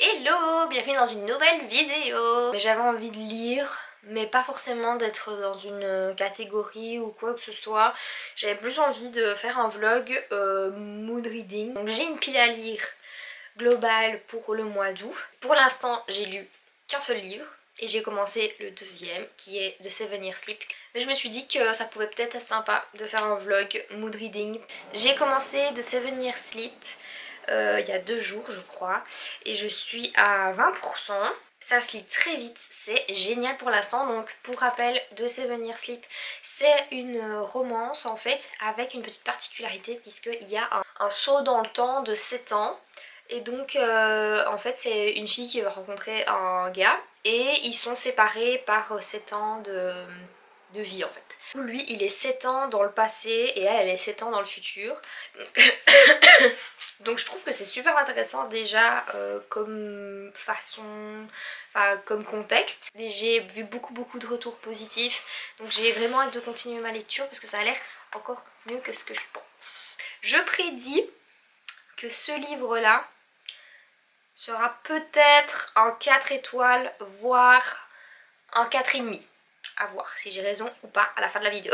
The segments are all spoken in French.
Hello, bienvenue dans une nouvelle vidéo. J'avais envie de lire, mais pas forcément d'être dans une catégorie ou quoi que ce soit. J'avais plus envie de faire un vlog mood reading. Donc j'ai une pile à lire globale pour le mois d'août. Pour l'instant j'ai lu qu'un seul livre et j'ai commencé le deuxième qui est The 7 Years Sleep. Mais je me suis dit que ça pouvait peut-être être sympa de faire un vlog mood reading. J'ai commencé The 7 Years Sleep il y a 2 jours je crois et je suis à 20%. Ça se lit très vite, c'est génial pour l'instant. Donc pour rappel, The 7 Years Sleep c'est une romance en fait avec une petite particularité puisqu'il y a un saut dans le temps de 7 ans. Et donc en fait c'est une fille qui va rencontrer un gars et ils sont séparés par 7 ans de vie en fait. Lui il est 7 ans dans le passé et elle est 7 ans dans le futur. Donc je trouve que c'est super intéressant déjà comme façon, enfin comme contexte. J'ai vu beaucoup de retours positifs, donc j'ai vraiment hâte de continuer ma lecture parce que ça a l'air encore mieux que ce que je pense. Je prédis que ce livre là sera peut-être un 4 étoiles, voire un 4,5. À voir si j'ai raison ou pas à la fin de la vidéo.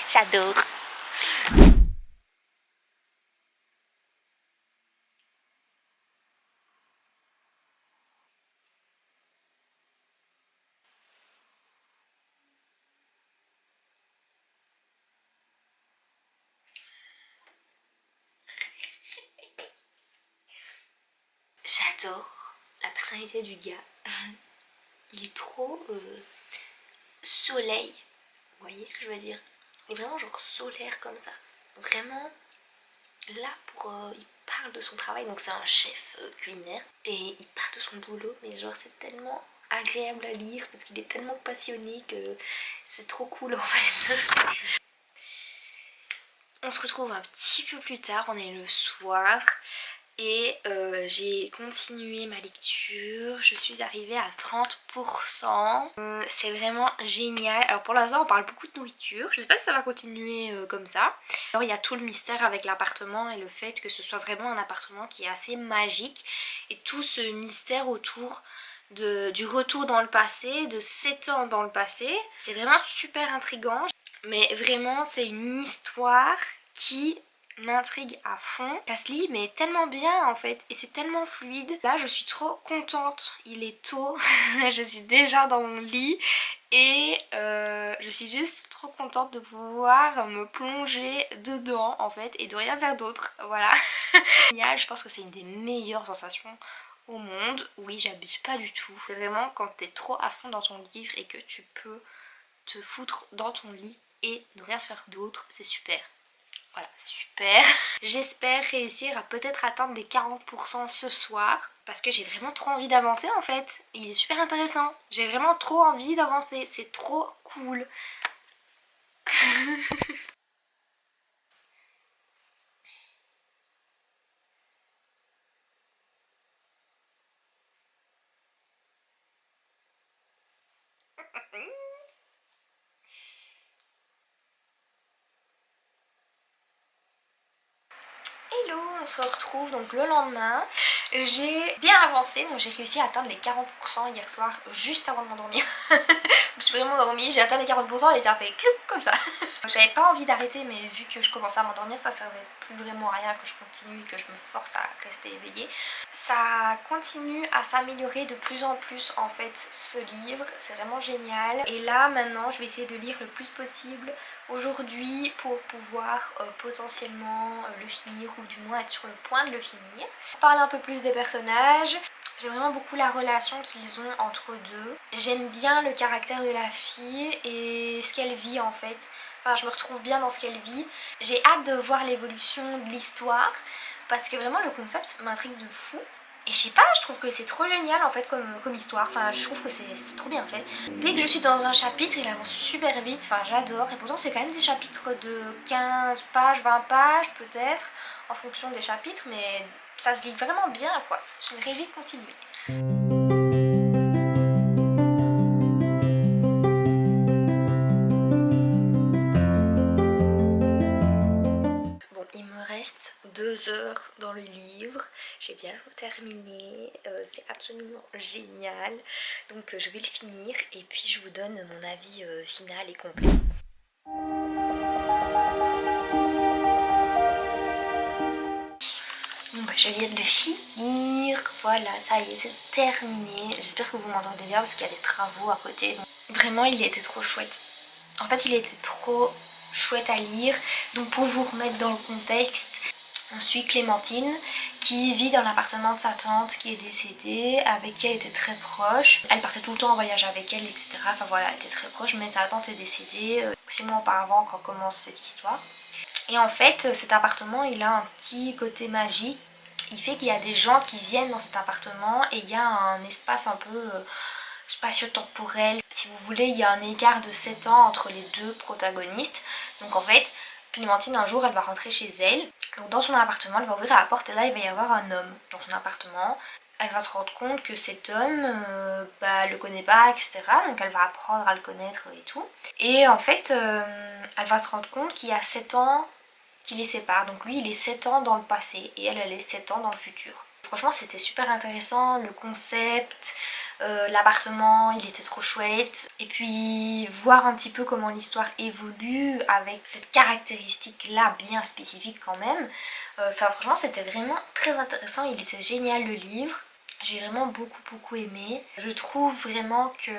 J'adore. J'adore la personnalité du gars. Il est trop soleil. Vous voyez ce que je veux dire? Il est vraiment genre solaire comme ça. Vraiment là pour... il parle de son travail, donc c'est un chef culinaire. Et il parle de son boulot, mais genre c'est tellement agréable à lire parce qu'il est tellement passionné que c'est trop cool en fait. On se retrouve un petit peu plus tard, on est le soir. Et j'ai continué ma lecture, je suis arrivée à 30%. C'est vraiment génial. Alors pour l'instant on parle beaucoup de nourriture, je sais pas si ça va continuer comme ça. Alors il y a tout le mystère avec l'appartement et le fait que ce soit vraiment un appartement qui est assez magique. Et tout ce mystère autour du retour dans le passé, de 7 ans dans le passé. C'est vraiment super intriguant. Mais vraiment c'est une histoire qui m'intrigue à fond. Ça se lit mais tellement bien en fait et c'est tellement fluide. Là je suis trop contente, il est tôt, je suis déjà dans mon lit et je suis juste trop contente de pouvoir me plonger dedans en fait et de rien faire d'autre, voilà. Génial, je pense que c'est une des meilleures sensations au monde. Oui, j'abuse pas du tout. C'est vraiment quand t'es trop à fond dans ton livre et que tu peux te foutre dans ton lit et ne rien faire d'autre, c'est super. Voilà, c'est super. J'espère réussir à peut-être atteindre les 40% ce soir. Parce que j'ai vraiment trop envie d'avancer en fait. Il est super intéressant. J'ai vraiment trop envie d'avancer. C'est trop cool. Hello, on se retrouve donc le lendemain. J'ai bien avancé, donc j'ai réussi à atteindre les 40% hier soir juste avant de m'endormir. Je me suis vraiment endormie, j'ai atteint les 40% et ça a fait cloup comme ça. J'avais pas envie d'arrêter mais vu que je commençais à m'endormir ça servait plus vraiment à rien que je continue et que je me force à rester éveillée. Ça continue à s'améliorer de plus en plus en fait ce livre, c'est vraiment génial. Et là maintenant je vais essayer de lire le plus possible aujourd'hui pour pouvoir potentiellement le finir ou du moins être sur le point de le finir. Pour parler un peu plus des personnages, j'aime vraiment beaucoup la relation qu'ils ont entre deux. J'aime bien le caractère de la fille et ce qu'elle vit en fait. Enfin je me retrouve bien dans ce qu'elle vit. J'ai hâte de voir l'évolution de l'histoire parce que vraiment le concept m'intrigue de fou. Et je sais pas, je trouve que c'est trop génial en fait comme histoire, enfin je trouve que c'est trop bien fait. Dès que je suis dans un chapitre, il avance super vite, enfin j'adore. Et pourtant c'est quand même des chapitres de 15 pages, 20 pages peut-être, en fonction des chapitres, mais ça se lit vraiment bien quoi. J'aimerais vite continuer. Bon, il me reste 2 heures dans le livre, j'ai bientôt terminé, c'est absolument génial, donc je vais le finir et puis je vous donne mon avis final et complet. Bon bah, je viens de le finir, voilà, ça y est, c'est terminé. J'espère que vous m'entendez bien parce qu'il y a des travaux à côté. Donc, vraiment, il était trop chouette. En fait, il était trop chouette à lire. Donc pour vous remettre dans le contexte, on suit Clémentine qui vit dans l'appartement de sa tante qui est décédée, avec qui elle était très proche. Elle partait tout le temps en voyage avec elle, etc. Enfin voilà, elle était très proche, mais sa tante est décédée 6 mois auparavant quand commence cette histoire. Et en fait, cet appartement, il a un petit côté magique. Il fait qu'il y a des gens qui viennent dans cet appartement et il y a un espace un peu spatio-temporel. Si vous voulez, il y a un écart de 7 ans entre les deux protagonistes. Donc en fait, Clémentine, un jour, elle va rentrer chez elle. Donc dans son appartement, elle va ouvrir la porte et là, il va y avoir un homme dans son appartement. Elle va se rendre compte que cet homme le connaît pas, etc. Donc elle va apprendre à le connaître et tout. Et en fait, elle va se rendre compte qu'il y a 7 ans qui les sépare. Donc lui, il est 7 ans dans le passé et elle est 7 ans dans le futur. Franchement, c'était super intéressant, le concept, l'appartement, il était trop chouette. Et puis, voir un petit peu comment l'histoire évolue avec cette caractéristique-là bien spécifique quand même. Enfin, franchement, c'était vraiment très intéressant, il était génial le livre. J'ai vraiment beaucoup aimé. Je trouve vraiment que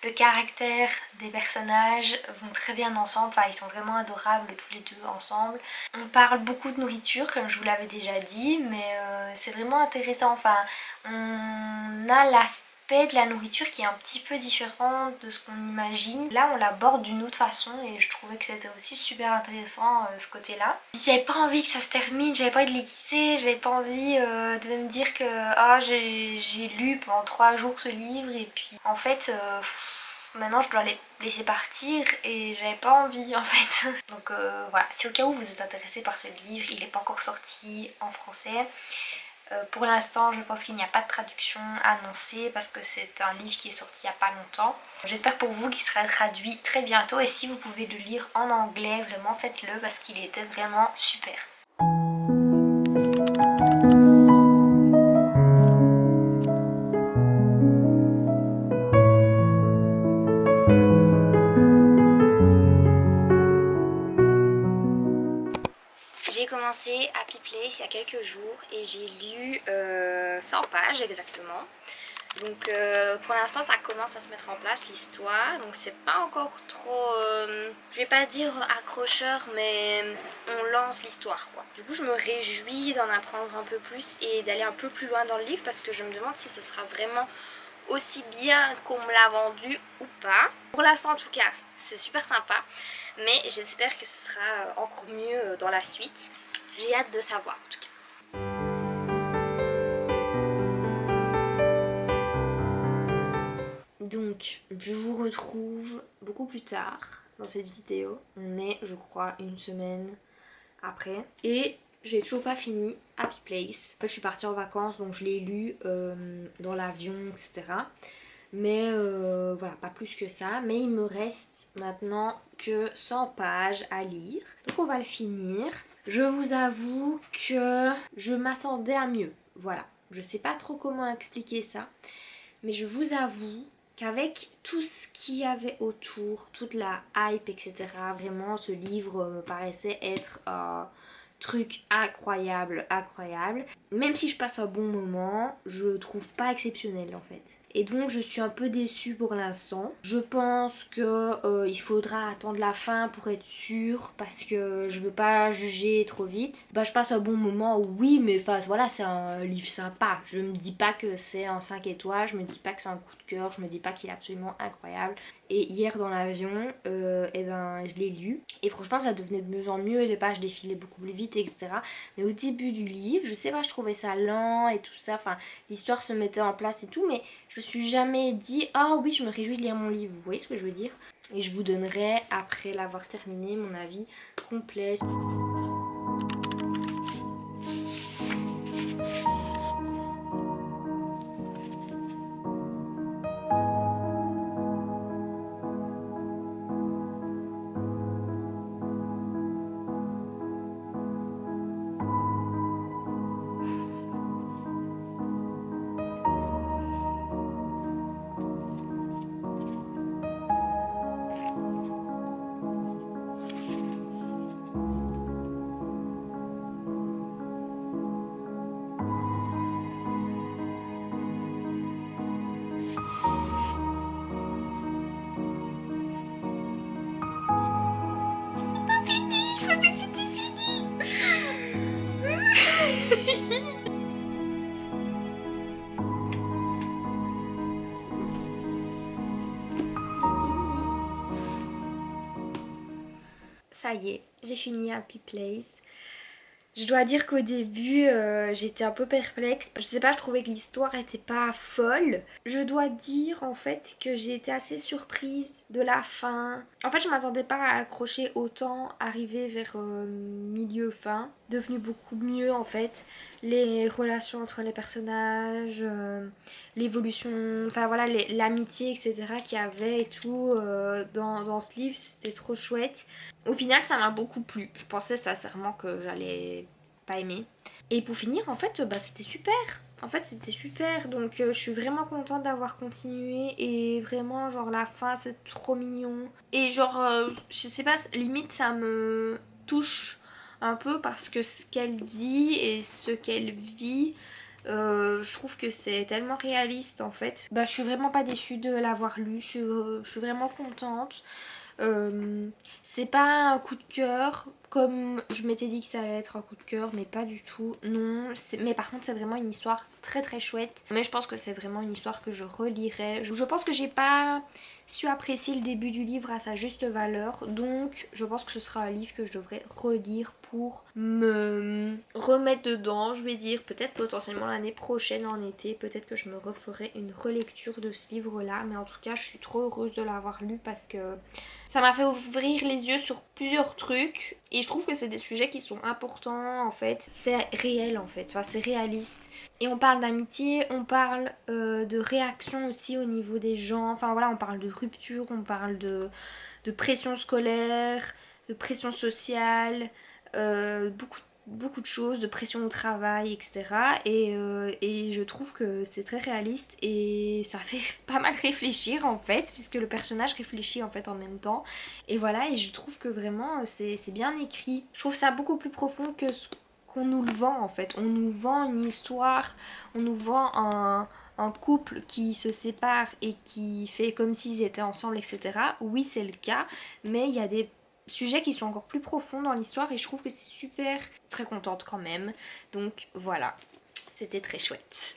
le caractère des personnages vont très bien ensemble. Enfin, ils sont vraiment adorables tous les deux ensemble. On parle beaucoup de nourriture, comme je vous l'avais déjà dit, mais c'est vraiment intéressant. Enfin, on a l'aspect de la nourriture qui est un petit peu différent de ce qu'on imagine. Là, on l'aborde d'une autre façon et je trouvais que c'était aussi super intéressant ce côté-là. J'avais pas envie que ça se termine, j'avais pas envie de les quitter, j'avais pas envie de me dire que j'ai lu pendant 3 jours ce livre et puis en fait maintenant je dois les laisser partir et j'avais pas envie en fait. Donc voilà, si au cas où vous êtes intéressé par ce livre, il n'est pas encore sorti en français. Pour l'instant, je pense qu'il n'y a pas de traduction annoncée parce que c'est un livre qui est sorti il n'y a pas longtemps. J'espère pour vous qu'il sera traduit très bientôt et si vous pouvez le lire en anglais, vraiment faites-le parce qu'il était vraiment super. J'ai commencé Happy Place il y a quelques jours et j'ai lu 100 pages exactement. Donc pour l'instant ça commence à se mettre en place l'histoire, donc c'est pas encore trop, je vais pas dire accrocheur, mais on lance l'histoire quoi. Du coup je me réjouis d'en apprendre un peu plus et d'aller un peu plus loin dans le livre parce que je me demande si ce sera vraiment aussi bien qu'on me l'a vendu ou pas. Pour l'instant en tout cas c'est super sympa, mais j'espère que ce sera encore mieux dans la suite. J'ai hâte de savoir en tout cas. Donc je vous retrouve beaucoup plus tard dans cette vidéo. On est je crois une semaine après et j'ai toujours pas fini Happy Place. En fait je suis partie en vacances donc je l'ai lu dans l'avion etc. Mais voilà, pas plus que ça. Mais il me reste maintenant que 100 pages à lire. Donc on va le finir. Je vous avoue que je m'attendais à mieux. Voilà, je sais pas trop comment expliquer ça. Mais je vous avoue qu'avec tout ce qu'il y avait autour, toute la hype, etc. Vraiment, ce livre me paraissait être un truc incroyable. Même si je passe un bon moment, je le trouve pas exceptionnel en fait. Et donc je suis un peu déçue pour l'instant. Je pense que il faudra attendre la fin pour être sûre parce que je veux pas juger trop vite. Bah je passe un bon moment, oui, mais enfin voilà, c'est un livre sympa. Je me dis pas que c'est un 5 étoiles, je me dis pas que c'est un coup de cœur, je me dis pas qu'il est absolument incroyable. Et hier dans l'avion, eh ben, je l'ai lu. Et franchement ça devenait de mieux en mieux, les pages défilaient beaucoup plus vite, etc. Mais au début du livre, je sais pas, je trouvais ça lent et tout ça. Enfin, l'histoire se mettait en place et tout, mais je me suis jamais dit ah oui, je me réjouis de lire mon livre. Vous voyez ce que je veux dire? Et je vous donnerai, après l'avoir terminé, mon avis complet. Ça y est, j'ai fini Happy Place. Je dois dire qu'au début, j'étais un peu perplexe. Je sais pas, je trouvais que l'histoire était pas folle. Je dois dire en fait que j'ai été assez surprise de la fin. En fait, je m'attendais pas à accrocher autant, arriver vers milieu fin. Devenu beaucoup mieux en fait. Les relations entre les personnages, l'évolution, enfin voilà, l'amitié, etc. qu'il y avait et tout dans ce livre, c'était trop chouette. Au final, ça m'a beaucoup plu. Je pensais sincèrement que j'allais pas aimer. Et pour finir, en fait, bah, c'était super. En fait, c'était super. Donc, je suis vraiment contente d'avoir continué. Et vraiment, genre, la fin, c'est trop mignon. Et genre, je sais pas, limite, ça me touche un peu parce que ce qu'elle dit et ce qu'elle vit, je trouve que c'est tellement réaliste en fait. Bah, je suis vraiment pas déçue de l'avoir lu. Je suis vraiment contente. C'est pas un coup de cœur comme je m'étais dit que ça allait être un coup de cœur, mais pas du tout. Non, mais par contre c'est vraiment une histoire très très chouette. Mais je pense que c'est vraiment une histoire que je relirai. Je pense que j'ai pas su apprécier le début du livre à sa juste valeur, donc je pense que ce sera un livre que je devrais relire pour me remettre dedans, je vais dire, peut-être potentiellement l'année prochaine en été, peut-être que je me referai une relecture de ce livre là, mais en tout cas je suis trop heureuse de l'avoir lu parce que ça m'a fait ouvrir les yeux sur plusieurs trucs et je trouve que c'est des sujets qui sont importants en fait. C'est réel en fait, enfin c'est réaliste. Et on parle d'amitié, on parle de réaction aussi au niveau des gens. Enfin voilà, on parle de rupture, on parle de pression scolaire, de pression sociale, beaucoup de choses, de pression au travail, etc. Et je trouve que c'est très réaliste et ça fait pas mal réfléchir en fait, puisque le personnage réfléchit en fait en même temps. Et voilà, et je trouve que vraiment c'est bien écrit. Je trouve ça beaucoup plus profond que ce qu'on nous le vend en fait. On nous vend une histoire, on nous vend un couple qui se sépare et qui fait comme s'ils étaient ensemble, etc. Oui, c'est le cas, mais il y a des sujets qui sont encore plus profonds dans l'histoire et je trouve que c'est super. Très contente quand même. Donc voilà, c'était très chouette.